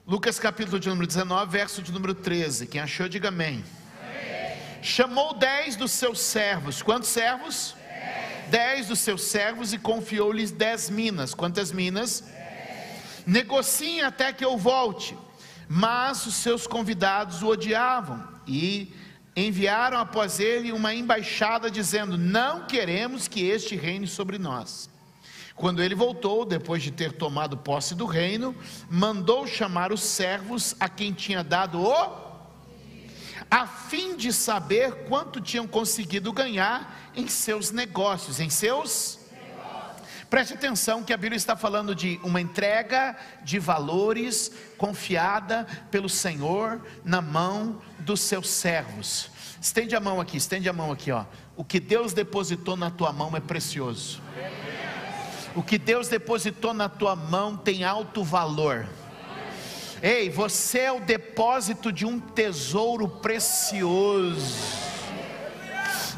Lucas capítulo de número 19, verso de número 13. Quem achou, diga amém. Chamou 10 dos seus servos. Quantos servos? 10 dos seus servos, e confiou-lhes 10 minas. Quantas minas? Negociem até que eu volte. Mas os seus convidados o odiavam e enviaram após ele uma embaixada dizendo: não queremos que este reine sobre nós. Quando ele voltou, depois de ter tomado posse do reino, mandou chamar os servos a quem tinha dado a fim de saber quanto tinham conseguido ganhar em seus negócios. Preste atenção que a Bíblia está falando de uma entrega de valores confiada pelo Senhor na mão dos seus servos. Estende a mão aqui, ó. O que Deus depositou na tua mão é precioso. O que Deus depositou na tua mão tem alto valor. Ei, você é o depósito de um tesouro precioso.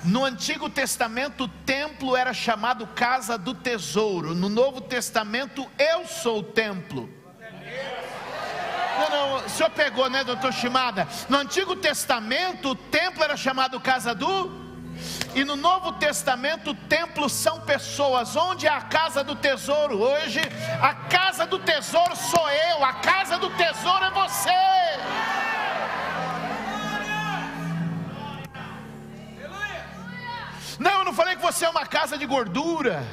No Antigo Testamento o templo era chamado casa do tesouro. No Novo Testamento eu sou o templo. Não, o senhor pegou, né, doutor Shimada? No Antigo Testamento o templo era chamado casa do... E no Novo Testamento o templo são pessoas. Onde é a casa do tesouro? Hoje a casa do tesouro sou eu. A casa do tesouro é você. Não, eu não falei que você é uma casa de gordura.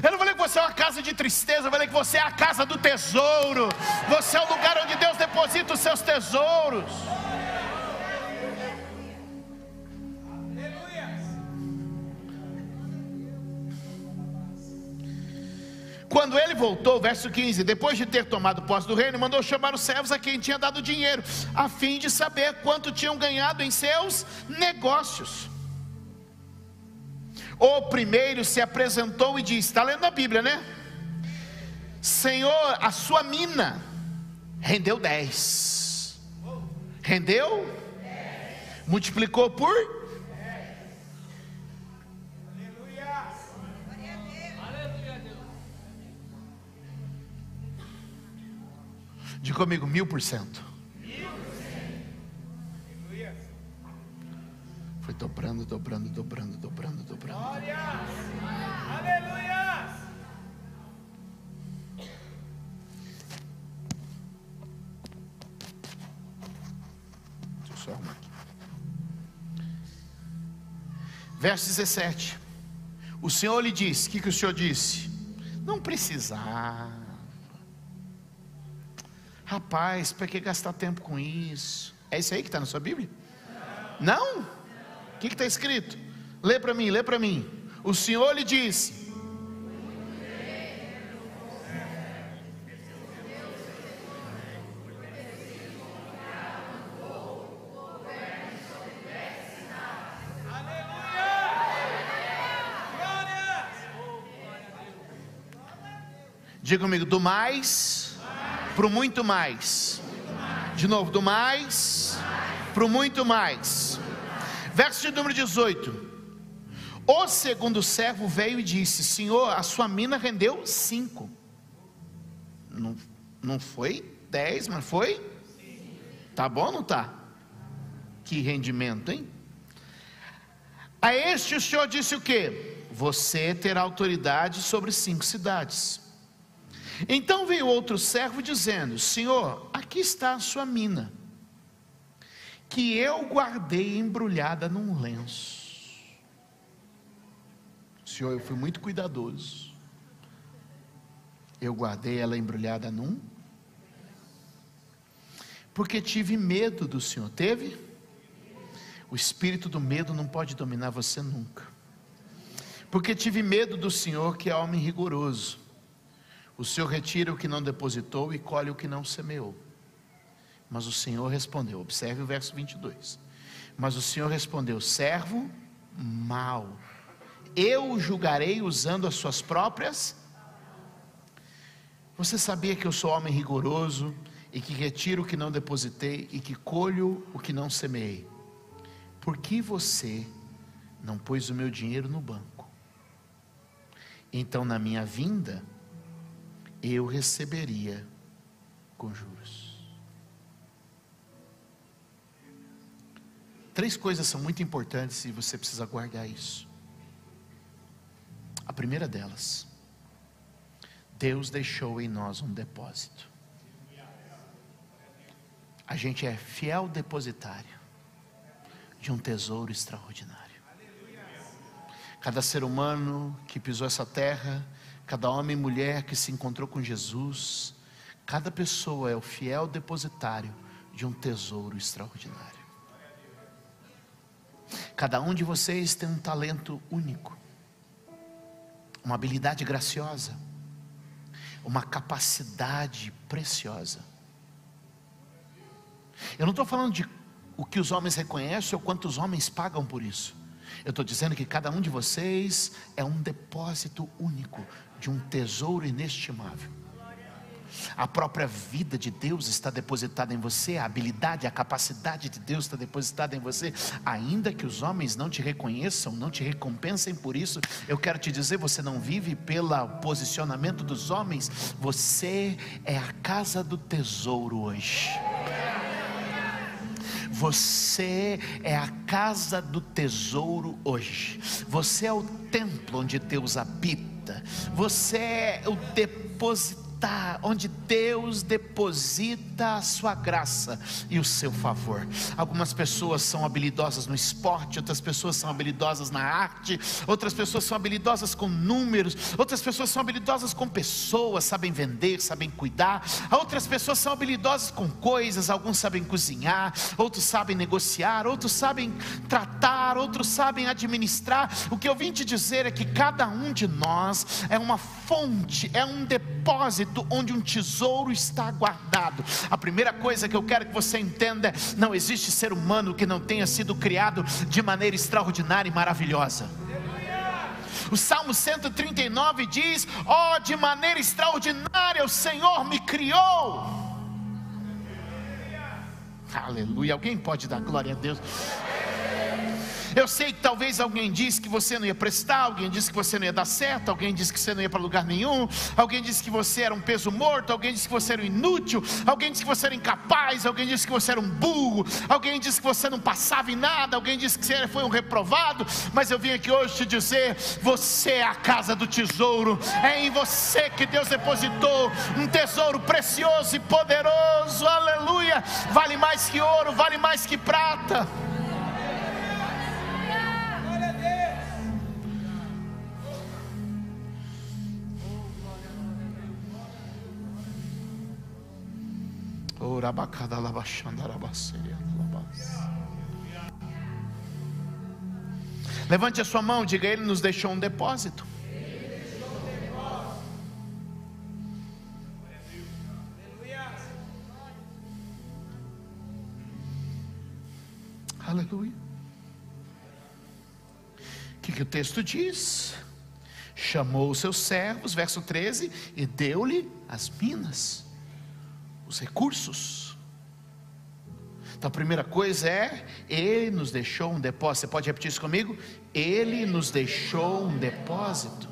Eu não falei que você é uma casa de tristeza. Eu falei que você é a casa do tesouro. Você é o lugar onde Deus deposita os seus tesouros. Quando ele voltou, verso 15, depois de ter tomado posse do reino, mandou chamar os servos a quem tinha dado dinheiro, a fim de saber quanto tinham ganhado em seus negócios. O primeiro se apresentou e disse, está lendo a Bíblia, né? Senhor, a sua mina rendeu 10. Rendeu? Multiplicou por? Diga comigo, 1000%. Foi dobrando. Glória! Aleluia! Deixa eu só arrumar aqui. Verso 17. O Senhor lhe disse, o que o Senhor disse? Não precisava. Rapaz, para que gastar tempo com isso? É isso aí que está na sua Bíblia? Não? O que está escrito? Lê para mim. O Senhor lhe disse. Diga comigo, do mais para o muito mais. De novo, do mais para o muito mais. Verso de número 18. O segundo servo veio e disse: Senhor, a sua mina rendeu 5. Não foi 10, mas foi? Tá bom ou não tá? Que rendimento, hein? A este o Senhor disse o quê? Você terá autoridade sobre 5 cidades. Então veio outro servo dizendo: Senhor, aqui está a sua mina, que eu guardei embrulhada num lenço. Senhor, eu fui muito cuidadoso. Eu guardei ela embrulhada num, porque tive medo do Senhor. Teve? O espírito do medo não pode dominar você nunca. Porque tive medo do Senhor, que é homem rigoroso. O Senhor retira o que não depositou e colhe o que não semeou. Mas o Senhor respondeu, observe o verso 22. Mas o Senhor respondeu: servo mau, eu o julgarei usando as suas próprias. Você sabia que eu sou homem rigoroso, e que retiro o que não depositei, e que colho o que não semeei? Por que você não pôs o meu dinheiro no banco? Então na minha vinda eu receberia com juros. 3 coisas são muito importantes e você precisa guardar isso. A primeira delas, Deus deixou em nós um depósito. A gente é fiel depositário de um tesouro extraordinário. Cada ser humano que pisou essa terra, cada homem e mulher que se encontrou com Jesus, cada pessoa é o fiel depositário de um tesouro extraordinário. Cada um de vocês tem um talento único, uma habilidade graciosa, uma capacidade preciosa. Eu não estou falando de o que os homens reconhecem ou quanto os homens pagam por isso. Eu estou dizendo que cada um de vocês é um depósito único de um tesouro inestimável. A própria vida de Deus está depositada em você, a habilidade, a capacidade de Deus está depositada em você. Ainda que os homens não te reconheçam, não te recompensem por isso, eu quero te dizer, você não vive pelo posicionamento dos homens, você é a casa do tesouro hoje. Você é a casa do tesouro hoje. Você é o templo onde Deus habita. Você é o depositário onde Deus deposita a sua graça e o seu favor. Algumas pessoas são habilidosas no esporte, outras pessoas são habilidosas na arte, outras pessoas são habilidosas com números, outras pessoas são habilidosas com pessoas, sabem vender, sabem cuidar. Outras pessoas são habilidosas com coisas, alguns sabem cozinhar, outros sabem negociar, outros sabem tratar, outros sabem administrar. O que eu vim te dizer é que cada um de nós é uma fonte, é um depósito onde um tesouro está guardado. A primeira coisa que eu quero que você entenda é: não existe ser humano que não tenha sido criado de maneira extraordinária e maravilhosa. O Salmo 139 diz: ó, de maneira extraordinária o Senhor me criou. Aleluia. Alguém pode dar glória a Deus? Eu sei que talvez alguém disse que você não ia prestar, alguém disse que você não ia dar certo, alguém disse que você não ia para lugar nenhum, alguém disse que você era um peso morto, alguém disse que você era um inútil, alguém disse que você era incapaz, alguém disse que você era um burro, alguém disse que você não passava em nada, alguém disse que você foi um reprovado. Mas eu vim aqui hoje te dizer: você é a casa do tesouro, é em você que Deus depositou um tesouro precioso e poderoso. Aleluia. Vale mais que ouro, vale mais que prata. Levante a sua mão e diga: Ele nos deixou um depósito. Aleluia. O que o texto diz? Chamou os seus servos, verso 13, e deu-lhe as minas, os recursos. Então a primeira coisa é: Ele nos deixou um depósito. Você pode repetir isso comigo? Ele nos deixou um depósito.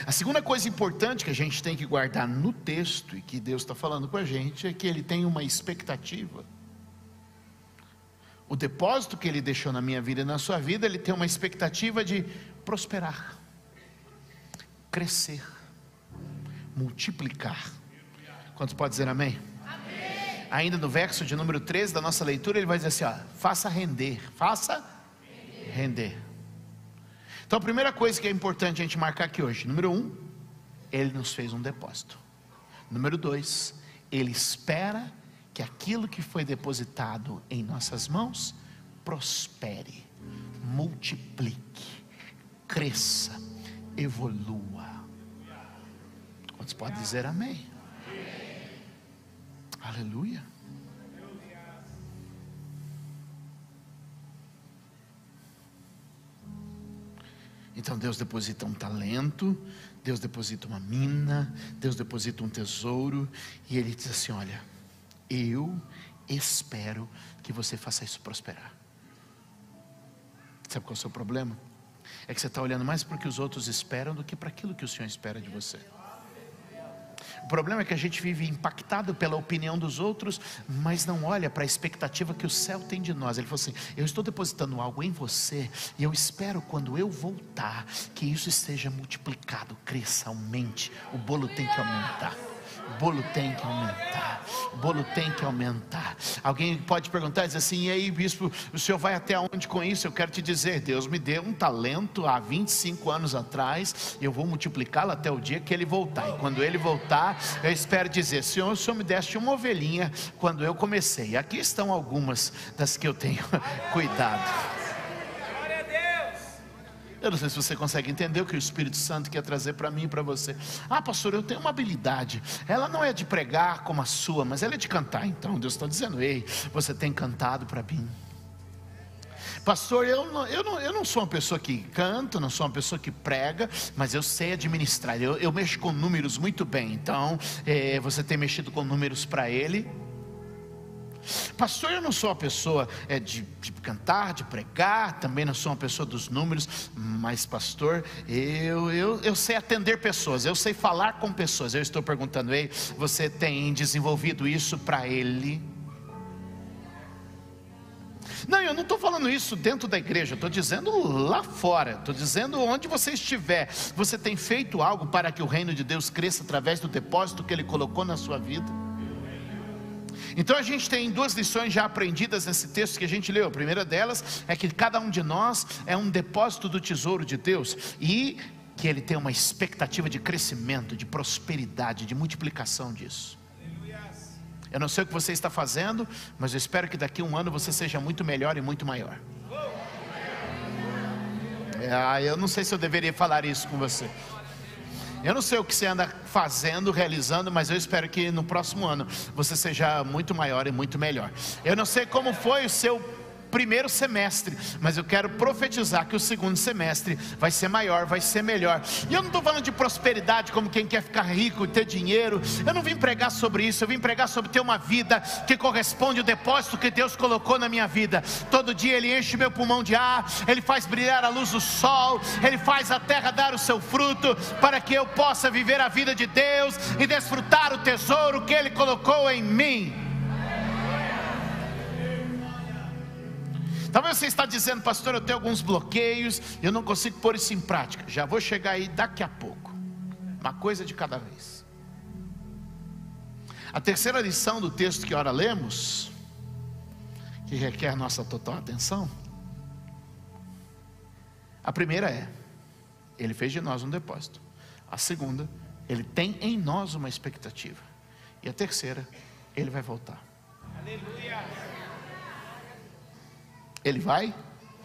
A segunda coisa importante que a gente tem que guardar no texto, e que Deus está falando com a gente, é que Ele tem uma expectativa. O depósito que Ele deixou na minha vida e na sua vida, Ele tem uma expectativa de prosperar, crescer, multiplicar. Quantos podem dizer amém? Amém. Ainda no verso de número 13 da nossa leitura, ele vai dizer assim: ó, faça render, faça render. Então a primeira coisa que é importante a gente marcar aqui hoje: número 1, Ele nos fez um depósito. Número 2, Ele espera que aquilo que foi depositado em nossas mãos prospere, multiplique, cresça, evolua. Quantos podem dizer amém? Aleluia. Então Deus deposita um talento, Deus deposita uma mina, Deus deposita um tesouro, e Ele diz assim: olha, eu espero que você faça isso prosperar. Sabe qual é o seu problema? É que você está olhando mais para o que os outros esperam do que para aquilo que o Senhor espera de você. O problema é que a gente vive impactado pela opinião dos outros, mas não olha para a expectativa que o céu tem de nós. Ele falou assim: eu estou depositando algo em você, e eu espero quando eu voltar, que isso esteja multiplicado, cresça, aumente. O bolo tem que aumentar. O bolo tem que aumentar. O bolo tem que aumentar. Alguém pode perguntar e dizer assim: e aí, bispo, o senhor vai até onde com isso? Eu quero te dizer, Deus me deu um talento há 25 anos atrás, eu vou multiplicá-lo até o dia que ele voltar. E quando ele voltar, eu espero dizer: Senhor, o senhor me deste uma ovelhinha quando eu comecei. Aqui estão algumas das que eu tenho cuidado. Eu não sei se você consegue entender o que o Espírito Santo quer trazer para mim e para você. Ah, pastor, eu tenho uma habilidade. Ela não é de pregar como a sua, mas ela é de cantar. Então Deus está dizendo: ei, você tem cantado para mim. Pastor, eu não sou uma pessoa que canta, não sou uma pessoa que prega, mas eu sei administrar. Eu mexo com números muito bem. Então você tem mexido com números para ele. Pastor, eu não sou uma pessoa de cantar, de pregar, também não sou uma pessoa dos números, mas pastor, eu sei atender pessoas, eu sei falar com pessoas. Eu estou perguntando: ei, você tem desenvolvido isso para ele? Não, eu não estou falando isso dentro da igreja, eu estou dizendo lá fora, estou dizendo onde você estiver. Você tem feito algo para que o reino de Deus cresça através do depósito que Ele colocou na sua vida? Então a gente tem duas lições já aprendidas nesse texto que a gente leu. A primeira delas é que cada um de nós é um depósito do tesouro de Deus, e que Ele tem uma expectativa de crescimento, de prosperidade, de multiplicação disso. Eu não sei o que você está fazendo, mas eu espero que daqui a um ano você seja muito melhor e muito maior. Eu não sei se eu deveria falar isso com você. Eu não sei o que você anda fazendo, realizando, mas eu espero que no próximo ano você seja muito maior e muito melhor. Eu não sei como foi o seu primeiro semestre, mas eu quero profetizar que o segundo semestre vai ser maior, vai ser melhor. E eu não estou falando de prosperidade como quem quer ficar rico e ter dinheiro. Eu não vim pregar sobre isso, eu vim pregar sobre ter uma vida que corresponde ao depósito que Deus colocou na minha vida. Todo dia Ele enche meu pulmão de ar, Ele faz brilhar a luz do sol, Ele faz a terra dar o seu fruto, para que eu possa viver a vida de Deus e desfrutar o tesouro que Ele colocou em mim. Talvez você está dizendo: pastor, eu tenho alguns bloqueios, eu não consigo pôr isso em prática. Já vou chegar aí daqui a pouco. Uma coisa de cada vez. A terceira lição do texto que ora lemos, que requer nossa total atenção. A primeira é: Ele fez de nós um depósito. A segunda: Ele tem em nós uma expectativa. E a terceira: Ele vai voltar. Aleluia. Ele vai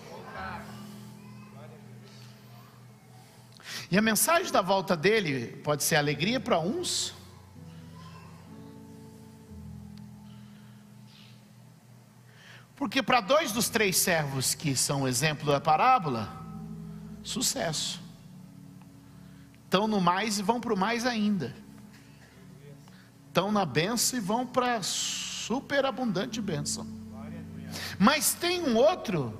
voltar. E a mensagem da volta dele pode ser alegria para uns, porque para 2 dos 3 servos que são o exemplo da parábola, sucesso. Estão no mais e vão para o mais ainda. Estão na bênção e vão para a superabundante bênção. Mas tem um outro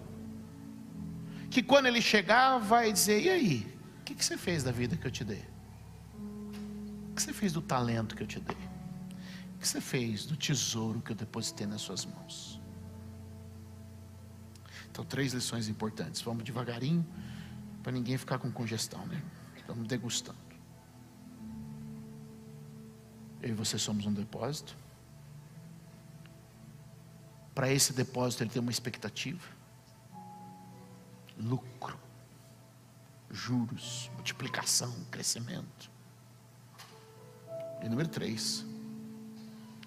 que quando ele chegar vai dizer: e aí, o que você fez da vida que eu te dei? O que você fez do talento que eu te dei? O que você fez do tesouro que eu depositei nas suas mãos? Então 3 lições importantes. Vamos devagarinho, para ninguém ficar com congestão, né? Vamos degustando. Eu e você somos um depósito. Para esse depósito Ele tem uma expectativa: lucro, juros, multiplicação, crescimento. E número 3,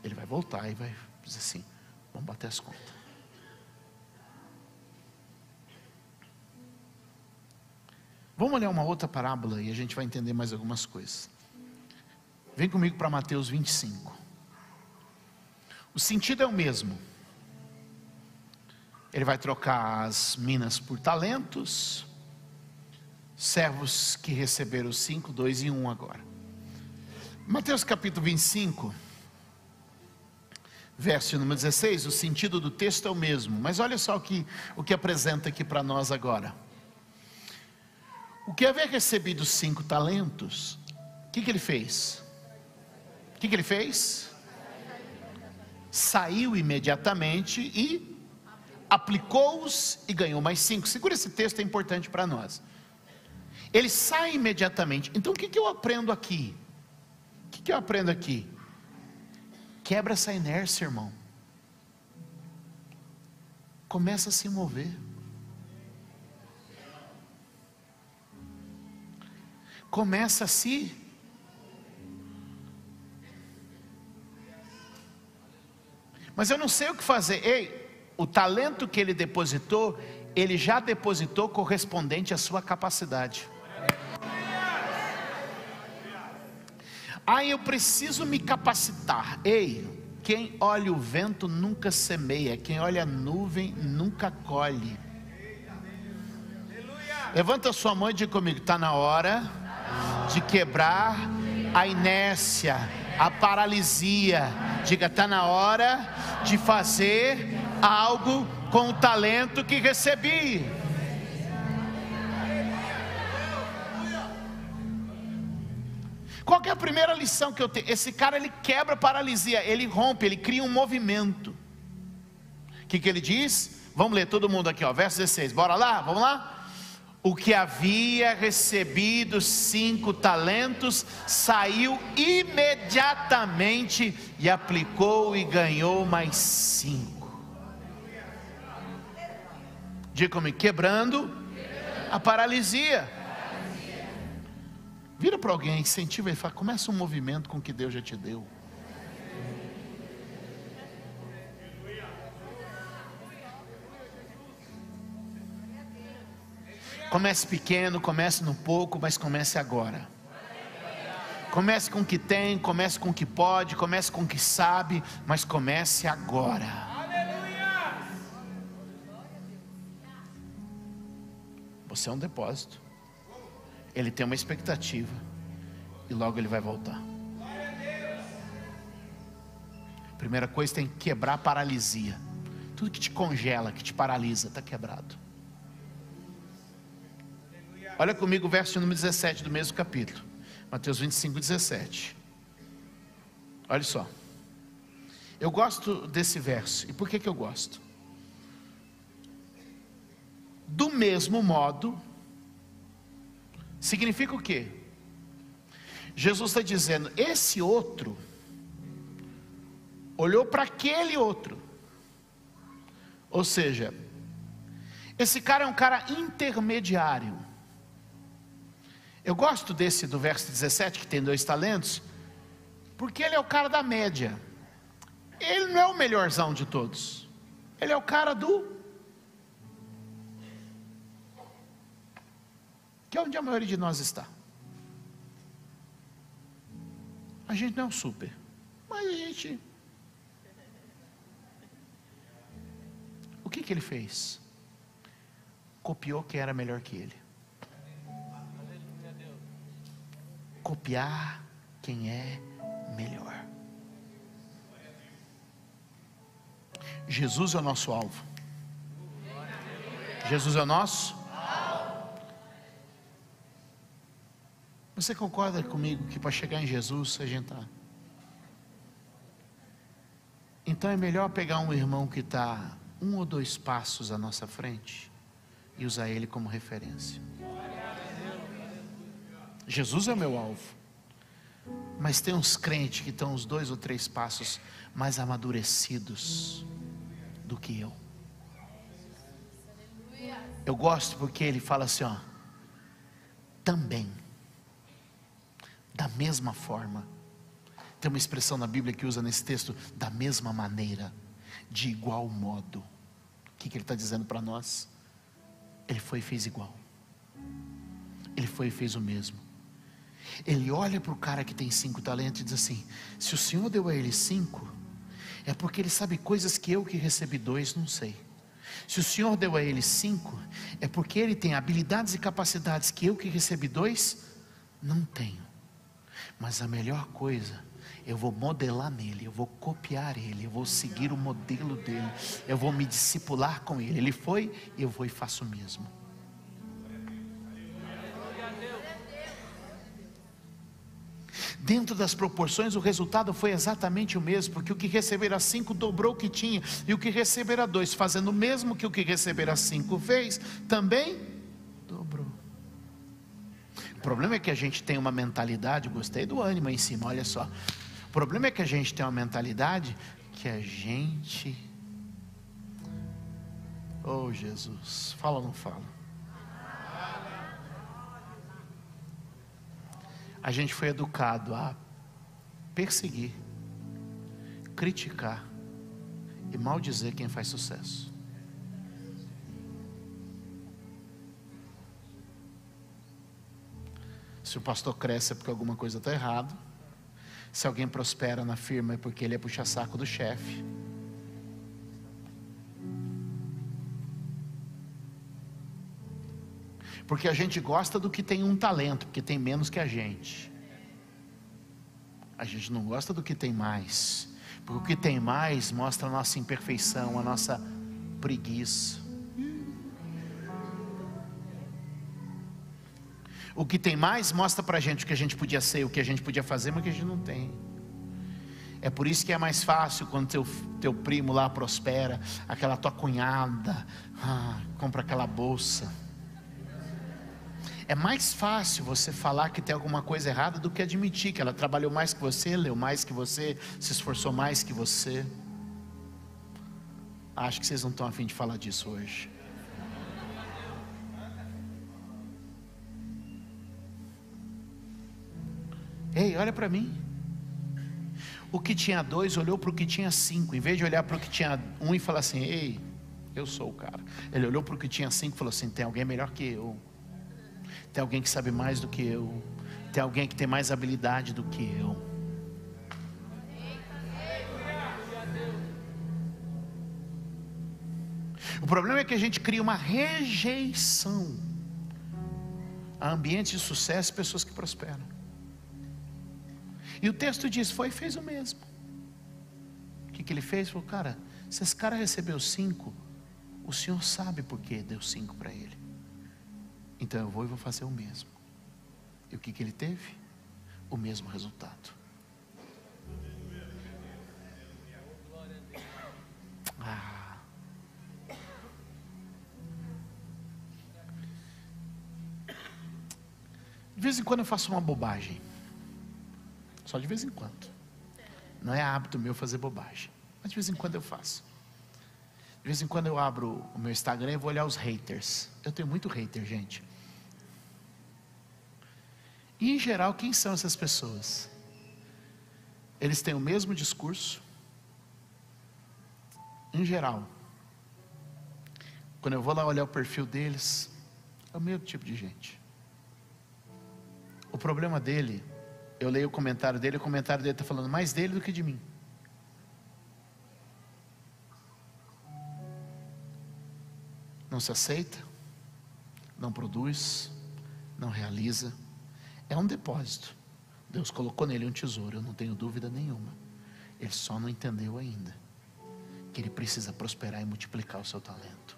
Ele vai voltar e vai dizer assim: vamos bater as contas. Vamos olhar uma outra parábola e a gente vai entender mais algumas coisas. Vem comigo para Mateus 25. O sentido é o mesmo. Ele vai trocar as minas por talentos. Servos que receberam 5, 2 e 1 agora. Mateus capítulo 25, verso número 16. O sentido do texto é o mesmo, mas olha só o que apresenta aqui para nós agora. O que havia recebido 5 talentos, o que ele fez? O que ele fez? Saiu imediatamente e aplicou-os e ganhou mais 5. Segura esse texto, é importante para nós. Ele sai imediatamente. Então o que eu aprendo aqui? O que eu aprendo aqui? Quebra essa inércia, irmão. Começa a se mover. Começa a se... Mas eu não sei o que fazer. Ei, o talento que ele depositou, ele já depositou correspondente à sua capacidade. Eu preciso me capacitar. Ei, quem olha o vento nunca semeia, quem olha a nuvem nunca colhe. Levanta a sua mão e diga comigo: está na hora de quebrar a inércia, a paralisia. Diga: está na hora de fazer algo com o talento que recebi. Qual que é a primeira lição que eu tenho? Esse cara, ele quebra a paralisia, ele rompe, ele cria um movimento. O que ele diz? Vamos ler todo mundo aqui, ó, verso 16, bora lá, vamos lá? O que havia recebido 5 talentos, saiu imediatamente e aplicou e ganhou mais 5. Diga comigo: quebrando a paralisia. Vira para alguém, incentiva ele, fala: começa um movimento com o que Deus já te deu. Comece pequeno, comece no pouco, mas comece agora. Comece com o que tem, comece com o que pode, comece com o que sabe, mas comece agora. Você é um depósito. Ele tem uma expectativa e logo ele vai voltar. Primeira coisa, tem que quebrar a paralisia. Tudo que te congela, que te paralisa, está quebrado. Olha comigo o verso número 17 do mesmo capítulo, Mateus 25, 17. Olha só. Eu gosto desse verso. E por que eu gosto? Do mesmo modo, significa o quê? Jesus está dizendo: esse outro olhou para aquele outro. Ou seja, esse cara é um cara intermediário. Eu gosto desse do verso 17, que tem 2 talentos, porque ele é o cara da média. Ele não é o melhorzão de todos. Ele é o cara que é onde a maioria de nós está. A gente não é um super, mas a gente... O que ele fez? Copiou quem era melhor que ele. Copiar quem é melhor. Jesus é o nosso alvo. Jesus é o nosso alvo. Você concorda comigo que para chegar em Jesus a gente está? Então é melhor pegar um irmão que está 1 ou 2 passos à nossa frente e usar ele como referência. Jesus é o meu alvo, mas tem uns crentes que estão uns 2 ou 3 passos mais amadurecidos do que eu. Eu gosto porque ele fala assim, ó: também, da mesma forma. Tem uma expressão na Bíblia que usa nesse texto: da mesma maneira, de igual modo. O que ele está dizendo para nós? Ele foi e fez igual. Ele foi e fez o mesmo. Ele olha para o cara que tem 5 talentos e diz assim: se o Senhor deu a ele 5, é porque ele sabe coisas que eu, que recebi 2, não sei. Se o Senhor deu a ele 5, é porque ele tem habilidades e capacidades que eu, que recebi 2, não tenho. Mas a melhor coisa, eu vou modelar nele, eu vou copiar ele, eu vou seguir o modelo dele, eu vou me discipular com ele. Ele foi, eu vou e faço o mesmo. dentro das proporções, o resultado foi exatamente o mesmo, porque o que recebera 5 dobrou o que tinha, e o que recebera 2, fazendo o mesmo que o que recebera 5 fez, também dobrou. O problema é que a gente tem uma mentalidade, gostei do ânimo aí em cima, olha só. O problema é que a gente tem uma mentalidade que a gente, oh Jesus, fala ou não fala? A gente foi educado a perseguir, criticar e maldizer quem faz sucesso. Se o pastor cresce é porque alguma coisa está errado. Se alguém prospera na firma é porque ele é puxa-saco do chefe. Porque a gente gosta do que tem um talento, porque tem menos que a gente. A gente não gosta do que tem mais, porque o que tem mais mostra a nossa imperfeição, a nossa preguiça. O que tem mais mostra pra gente o que a gente podia ser, o que a gente podia fazer, mas que a gente não tem. É por isso que é mais fácil quando teu primo lá prospera, aquela tua cunhada compra aquela bolsa. É mais fácil você falar que tem alguma coisa errada do que admitir que ela trabalhou mais que você, leu mais que você, se esforçou mais que você. Acho que vocês não estão a fim de falar disso hoje. Ei, olha para mim. O que tinha 2 olhou para o que tinha 5. Em vez de olhar para o que tinha 1 e falar assim: ei, eu sou o cara. Ele olhou para o que tinha 5 e falou assim: tem alguém melhor que eu. Tem alguém que sabe mais do que eu. Tem alguém que tem mais habilidade do que eu. O problema é que a gente cria uma rejeição a ambientes de sucesso e pessoas que prosperam. E o texto diz: foi e fez o mesmo. O que ele fez? Falou: cara, se esse cara recebeu 5, o Senhor sabe por que deu 5 para ele. Então eu vou e vou fazer o mesmo. E o que ele teve? O mesmo resultado. De vez em quando eu faço uma bobagem. Só de vez em quando. Não é hábito meu fazer bobagem, mas de vez em quando eu faço. De vez em quando eu abro o meu Instagram e vou olhar os haters. Eu tenho muito hater, gente. E em geral, quem são essas pessoas? Eles têm o mesmo discurso. Em geral, quando eu vou lá olhar o perfil deles, é o mesmo tipo de gente. O problema dele, eu leio o comentário dele está falando mais dele do que de mim. Não se aceita, não produz, não realiza. É um depósito. Deus colocou nele um tesouro, eu não tenho dúvida nenhuma. Ele só não entendeu ainda que ele precisa prosperar e multiplicar o seu talento.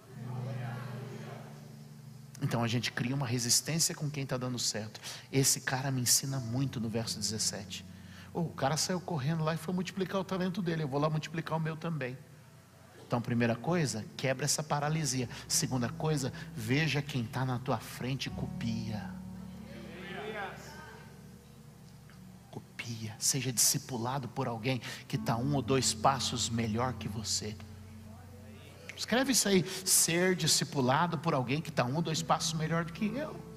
Então a gente cria uma resistência com quem está dando certo. Esse cara me ensina muito no verso 17. O cara saiu correndo lá e foi multiplicar o talento dele. Eu vou lá multiplicar o meu também. Então, primeira coisa, quebra essa paralisia. Segunda coisa, veja quem está na tua frente e copia. Copia. Seja discipulado por alguém que está 1 ou 2 passos melhor que você. Escreve isso aí: ser discipulado por alguém que está 1 ou 2 passos melhor do que eu.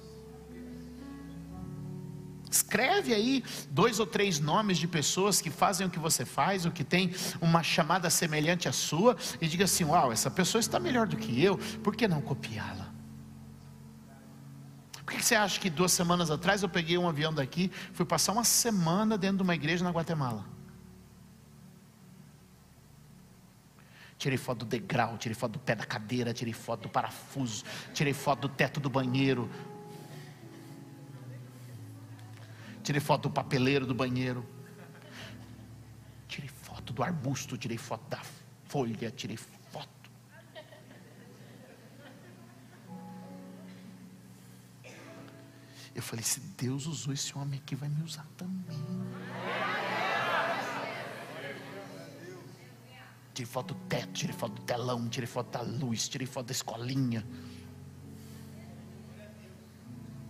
Escreve aí 2 ou 3 nomes de pessoas que fazem o que você faz, ou que tem uma chamada semelhante à sua, e diga assim: uau, essa pessoa está melhor do que eu, por que não copiá-la? Por que você acha que 2 semanas atrás eu peguei um avião daqui, fui passar uma semana dentro de uma igreja na Guatemala? Tirei foto do degrau, tirei foto do pé da cadeira, tirei foto do parafuso, tirei foto do teto do banheiro, tirei foto do papeleiro do banheiro, tirei foto do arbusto, tirei foto da folha, tirei foto. Eu falei, se Deus usou esse homem aqui, vai me usar também. Tirei foto do teto, tirei foto do telão, tirei foto da luz, tirei foto da escolinha.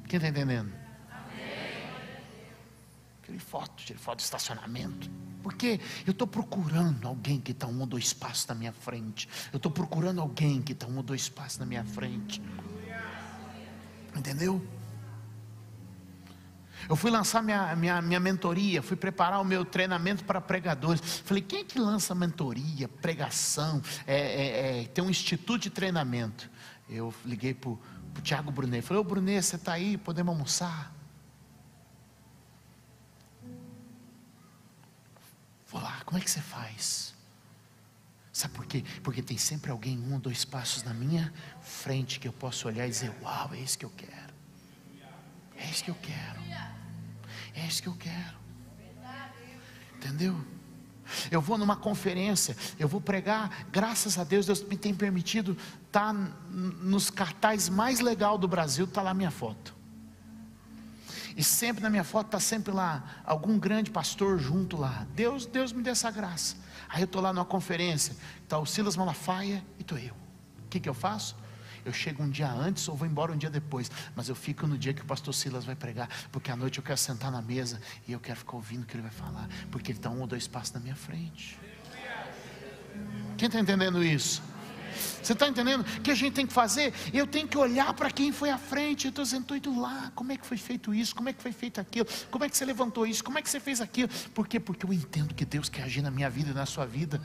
Quem está entendendo? Tirei foto do estacionamento. Porque eu estou procurando alguém que está 1 ou 2 passos na minha frente. Eu estou procurando alguém que está 1 ou 2 passos na minha frente. Entendeu? Eu fui lançar minha mentoria, fui preparar o meu treinamento para pregadores. Falei, quem é que lança mentoria, pregação, tem um instituto de treinamento? Eu liguei para o Tiago Brunet, falei, ô Brunet, você está aí, podemos almoçar? Vou lá, como é que você faz? Sabe por quê? Porque tem sempre alguém 1 ou 2 passos na minha frente que eu posso olhar e dizer, uau, é isso que eu quero. É isso que eu quero. É isso que eu quero. Entendeu? Eu vou numa conferência, eu vou pregar, graças a Deus, Deus me tem permitido estar nos cartazes mais legais do Brasil, está lá minha foto. E sempre na minha foto está sempre lá, algum grande pastor junto lá. Deus me deu essa graça. Aí eu estou lá numa conferência, está o Silas Malafaia e estou eu. O que eu faço? Eu chego um dia antes ou vou embora um dia depois, mas eu fico no dia que o pastor Silas vai pregar, porque à noite eu quero sentar na mesa e eu quero ficar ouvindo o que ele vai falar, porque ele está 1 ou 2 passos na minha frente. Quem está entendendo isso? Você está entendendo? O que a gente tem que fazer? Eu tenho que olhar para quem foi à frente. Eu estou dizendo, estou indo lá, como é que foi feito isso? Como é que foi feito aquilo? Como é que você levantou isso? Como é que você fez aquilo? Por quê? Porque eu entendo que Deus quer agir na minha vida e na sua vida.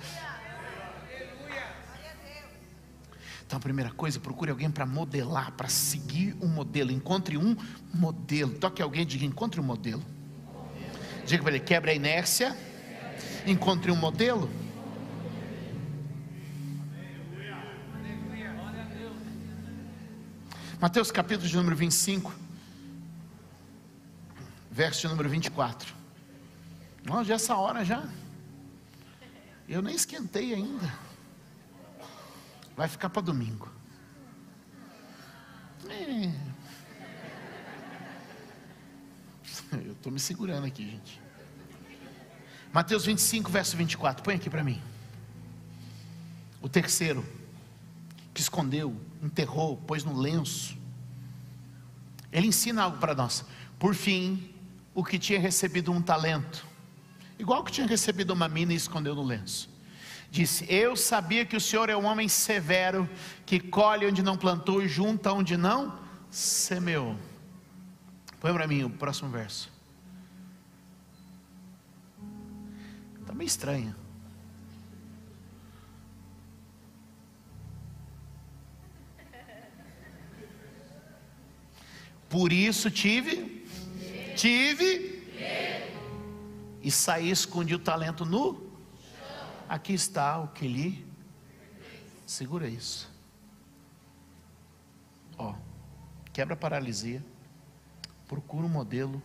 Então a primeira coisa, procure alguém para modelar, para seguir um modelo. Encontre um modelo. Toque alguém e diga, encontre um modelo. Diga para ele, quebre a inércia. Encontre um modelo. Mateus capítulo de número 25, verso de número 24. Nossa, já é essa hora já. Eu nem esquentei ainda. Vai ficar para domingo. Eu estou me segurando aqui, gente. Mateus 25, verso 24. Põe aqui para mim. O terceiro, que escondeu, enterrou, pôs no lenço. Ele ensina algo para nós. Por fim, o que tinha recebido 1 talento, igual que tinha recebido uma mina e escondeu no lenço, disse, eu sabia que o Senhor é um homem severo, que colhe onde não plantou e junta onde não semeou. Põe para mim o próximo verso. Está meio estranho. Por isso tive e saí, escondi o talento no. Aqui está o que lhe. Segura isso. Quebra a paralisia, procura um modelo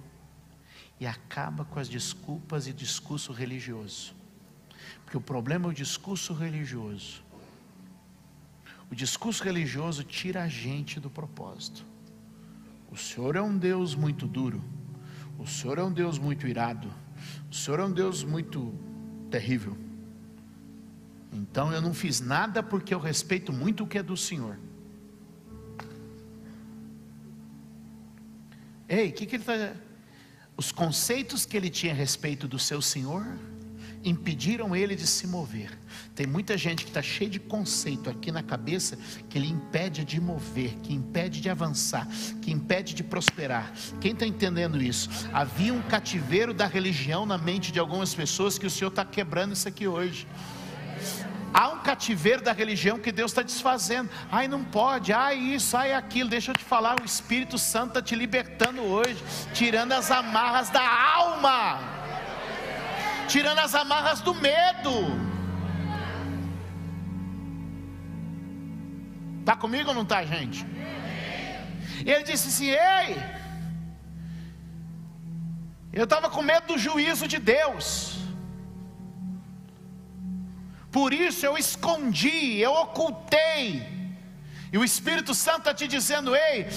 e acaba com as desculpas e discurso religioso. Porque o problema é o discurso religioso. O discurso religioso tira a gente do propósito. O Senhor é um Deus muito duro. O Senhor é um Deus muito irado. O Senhor é um Deus muito terrível. Então eu não fiz nada porque eu respeito muito o que é do Senhor. Ei, o que ele está... Os conceitos que ele tinha a respeito do seu Senhor impediram ele de se mover. Tem muita gente que está cheia de conceito aqui na cabeça, que ele impede de mover, que impede de avançar, que impede de prosperar. Quem está entendendo isso? Havia um cativeiro da religião na mente de algumas pessoas, que o Senhor está quebrando isso aqui hoje. Há um cativeiro da religião que Deus está desfazendo. Ai, não pode, ai isso, ai aquilo. Deixa eu te falar, o Espírito Santo está te libertando hoje, tirando as amarras da alma, tirando as amarras do medo. Está comigo ou não está, gente? E ele disse assim, ei, eu estava com medo do juízo de Deus, por isso eu escondi, eu ocultei. E o Espírito Santo está te dizendo, ei,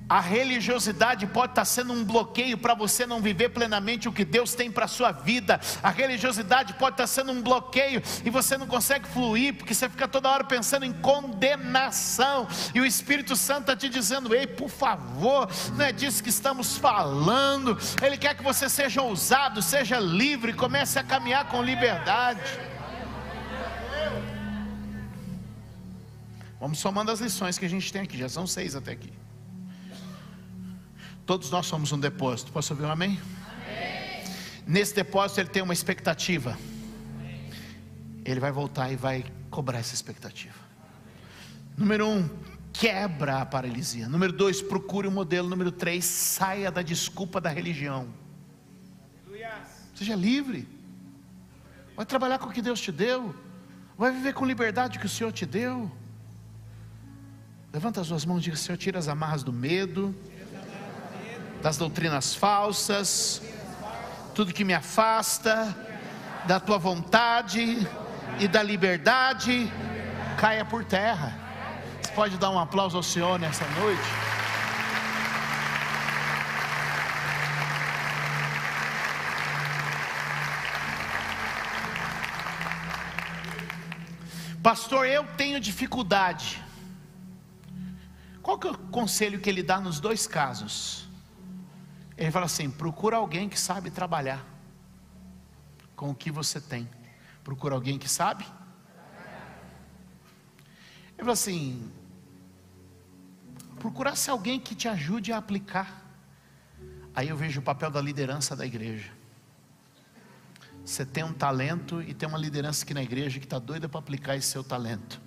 A religiosidade pode estar sendo um bloqueio para você não viver plenamente o que Deus tem para a sua vida. A religiosidade pode estar sendo um bloqueio e você não consegue fluir, porque você fica toda hora pensando em condenação. E o Espírito Santo está te dizendo: ei, por favor, não é disso que estamos falando. Ele quer que você seja ousado, seja livre, comece a caminhar com liberdade. Vamos somando as lições que a gente tem aqui, já são 6 até aqui. Todos nós somos um depósito. Posso ouvir um amém? Amém. Nesse depósito ele tem uma expectativa. Ele vai voltar e vai cobrar essa expectativa. Número 1, quebra a paralisia. Número 2, procure um modelo. Número 3, saia da desculpa da religião. Seja livre. Vai trabalhar com o que Deus te deu. Vai viver com liberdade que o Senhor te deu. Levanta as suas mãos e diga: Senhor, tira as amarras do medo, das doutrinas falsas, tudo que me afasta da tua vontade e da liberdade, caia por terra. Você pode dar um aplauso ao Senhor nessa noite? Pastor, eu tenho dificuldade. Qual que é o conselho que ele dá nos 2 casos? Ele fala assim: procura alguém que sabe trabalhar com o que você tem. Procura alguém que sabe. Ele fala assim: procurar-se alguém que te ajude a aplicar. Aí eu vejo o papel da liderança da igreja. Você tem um talento e tem uma liderança aqui na igreja que está doida para aplicar esse seu talento.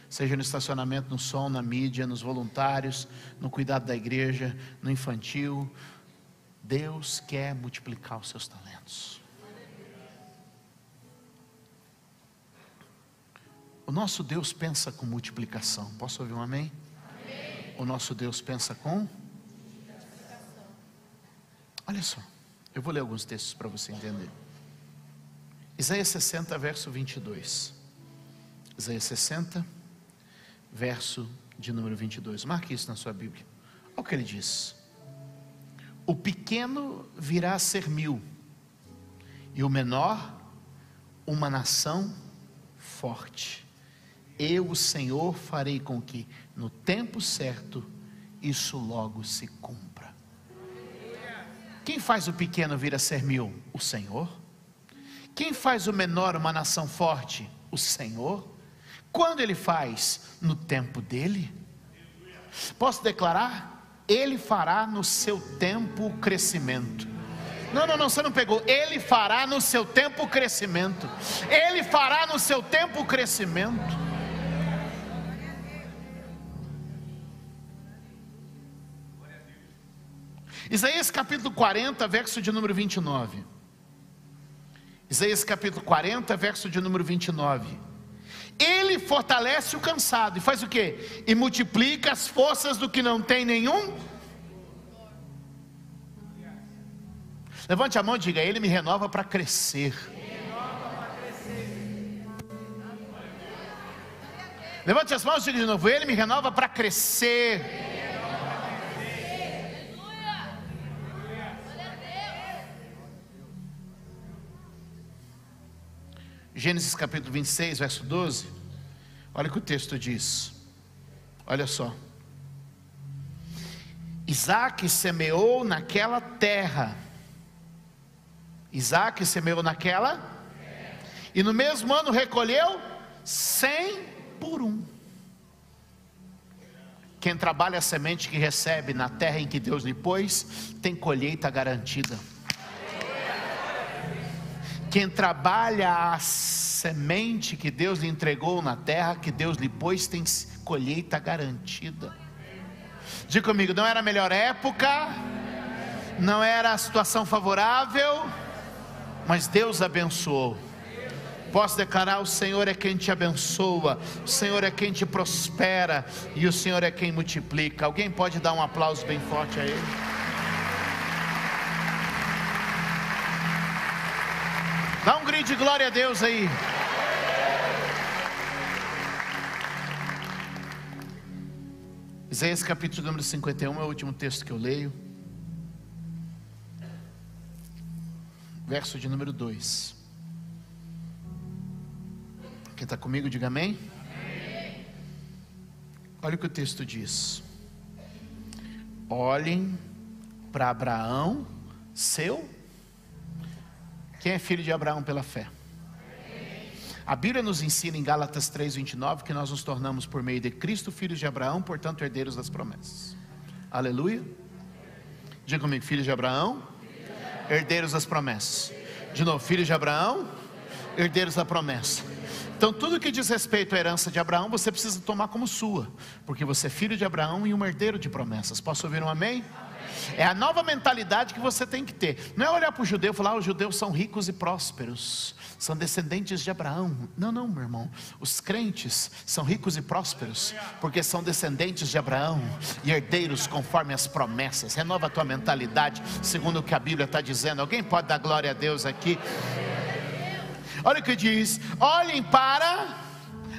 Seja no estacionamento, no som, na mídia, nos voluntários, no cuidado da igreja, no infantil. Deus quer multiplicar os seus talentos. O nosso Deus pensa com multiplicação. Posso ouvir um amém? Amém. O nosso Deus pensa com multiplicação. Olha só, eu vou ler alguns textos para você entender. Isaías 60, verso 22. Isaías 60, verso de número 22. Marque isso na sua Bíblia. Olha o que ele diz: o pequeno virá a ser 1000, e o menor uma nação forte. Eu, o Senhor, farei com que no tempo certo isso logo se cumpra. Quem faz o pequeno vir a ser 1000? O Senhor. Quem faz o menor uma nação forte? O Senhor. Quando Ele faz? No tempo dEle. Posso declarar? Ele fará no seu tempo o crescimento. Não, você não pegou. Ele fará no seu tempo o crescimento. Ele fará no seu tempo o crescimento. Isaías capítulo 40, verso de número 29. Isaías capítulo 40, verso de número 29. Ele fortalece o cansado e faz o quê? E multiplica as forças do que não tem nenhum. Levante a mão e diga: Ele me renova para crescer. Levante as mãos e diga de novo: Ele me renova para crescer. Gênesis capítulo 26, verso 12. Olha o que o texto diz. Olha só. Isaac semeou naquela terra. Isaac semeou naquela. E no mesmo ano recolheu 100 por 1. Quem trabalha a semente que recebe na terra em que Deus lhe pôs, tem colheita garantida. Quem trabalha a semente que Deus lhe entregou na terra, que Deus lhe pôs, tem colheita garantida. Diga comigo: não era a melhor época, não era a situação favorável, mas Deus abençoou. Posso declarar: o Senhor é quem te abençoa, o Senhor é quem te prospera, e o Senhor é quem multiplica. Alguém pode dar um aplauso bem forte a Ele? Dá um grito de glória a Deus aí. Isaías capítulo número 51 é o último texto que eu leio. Verso de número 2. Quem está comigo, diga amém. Amém. Olha o que o texto diz. Olhem para Abraão, quem é filho de Abraão pela fé? A Bíblia nos ensina em Gálatas 3:29 que nós nos tornamos por meio de Cristo filhos de Abraão, portanto herdeiros das promessas. Aleluia. Diga comigo, filhos de Abraão, herdeiros das promessas. De novo, filhos de Abraão, herdeiros da promessa. Então tudo que diz respeito à herança de Abraão, você precisa tomar como sua, porque você é filho de Abraão e um herdeiro de promessas. Posso ouvir um amém? É a nova mentalidade que você tem que ter. Não é olhar para o judeu e falar, os judeus são ricos e prósperos, são descendentes de Abraão. Não, meu irmão. Os crentes são ricos e prósperos porque são descendentes de Abraão e herdeiros conforme as promessas. Renova a tua mentalidade segundo o que a Bíblia está dizendo. Alguém pode dar glória a Deus aqui? Olha o que diz. Olhem para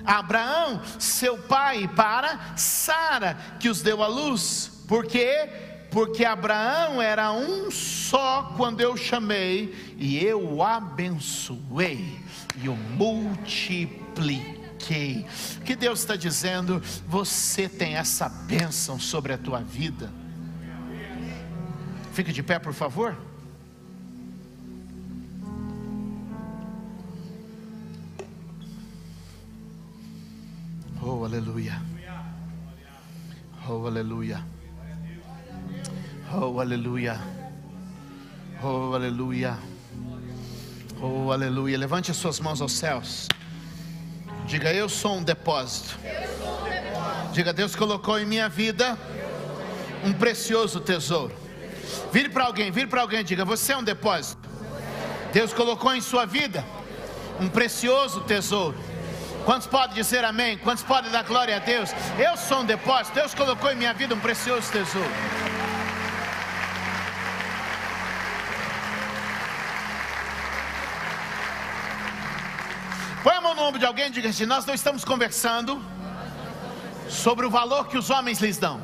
Abraão, seu pai, e para Sara, que os deu à luz. Por quê? Porque Abraão era um só quando eu chamei, e eu o abençoei e o multipliquei. O que Deus está dizendo? Você tem essa bênção sobre a tua vida. Fique de pé, por favor. Oh, aleluia. Oh, aleluia. Oh, aleluia. Oh, aleluia. Oh, aleluia. Levante as suas mãos aos céus. Diga, eu sou um depósito. Diga, Deus colocou em minha vida um precioso tesouro. Vire para alguém e diga, você é um depósito. Deus colocou em sua vida um precioso tesouro. Quantos podem dizer amém? Quantos podem dar glória a Deus? Eu sou um depósito. Deus colocou em minha vida um precioso tesouro. Põe a mão no ombro de alguém e diga assim, nós não estamos conversando sobre o valor que os homens lhes dão.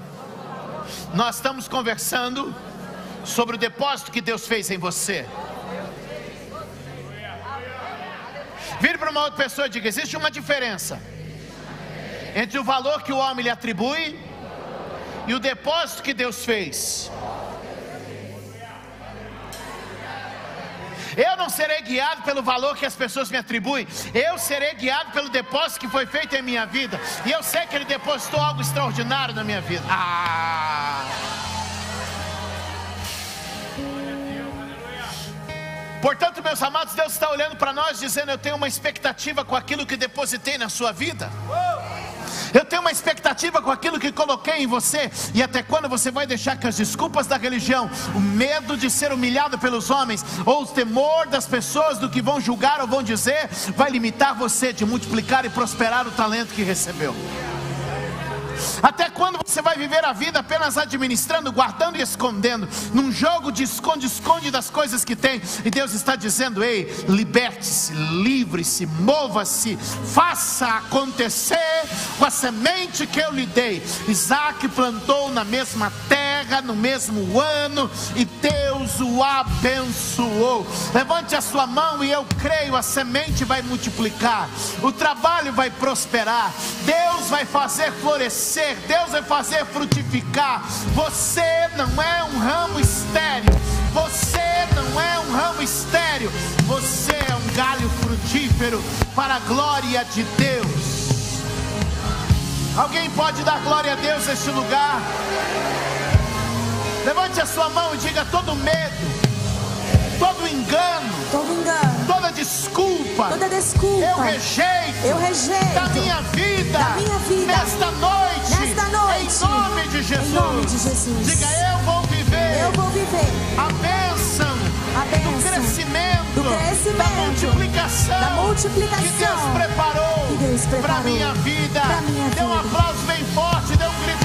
Nós estamos conversando sobre o depósito que Deus fez em você. Vire para uma outra pessoa e diga, existe uma diferença entre o valor que o homem lhe atribui e o depósito que Deus fez. Eu não serei guiado pelo valor que as pessoas me atribuem. Eu serei guiado pelo depósito que foi feito em minha vida. E eu sei que Ele depositou algo extraordinário na minha vida. Portanto, meus amados, Deus está olhando para nós dizendo, eu tenho uma expectativa com aquilo que depositei na sua vida. Eu tenho uma expectativa com aquilo que coloquei em você. E até quando você vai deixar que as desculpas da religião, o medo de ser humilhado pelos homens, ou o temor das pessoas do que vão julgar ou vão dizer, vai limitar você de multiplicar e prosperar o talento que recebeu? Até quando você vai viver a vida apenas administrando, guardando e escondendo, num jogo de esconde-esconde das coisas que tem? E Deus está dizendo, ei, liberte-se, livre-se, mova-se, faça acontecer com a semente que eu lhe dei. Isaac plantou na mesma terra, no mesmo ano, e Deus o abençoou. Levante a sua mão e eu creio, a semente vai multiplicar, o trabalho vai prosperar, Deus vai fazer florescer, Deus vai fazer frutificar. Você não é um ramo estéril. Você não é um ramo estéril. Você é um galho frutífero para a glória de Deus. Alguém pode dar glória a Deus neste lugar? Levante a sua mão e diga, todo medo, todo engano, toda desculpa, eu rejeito da minha vida, nesta noite, em nome de Jesus. Diga, eu vou viver a bênção do crescimento, da multiplicação que Deus preparou para a minha vida. Dê um aplauso bem forte, dê um grito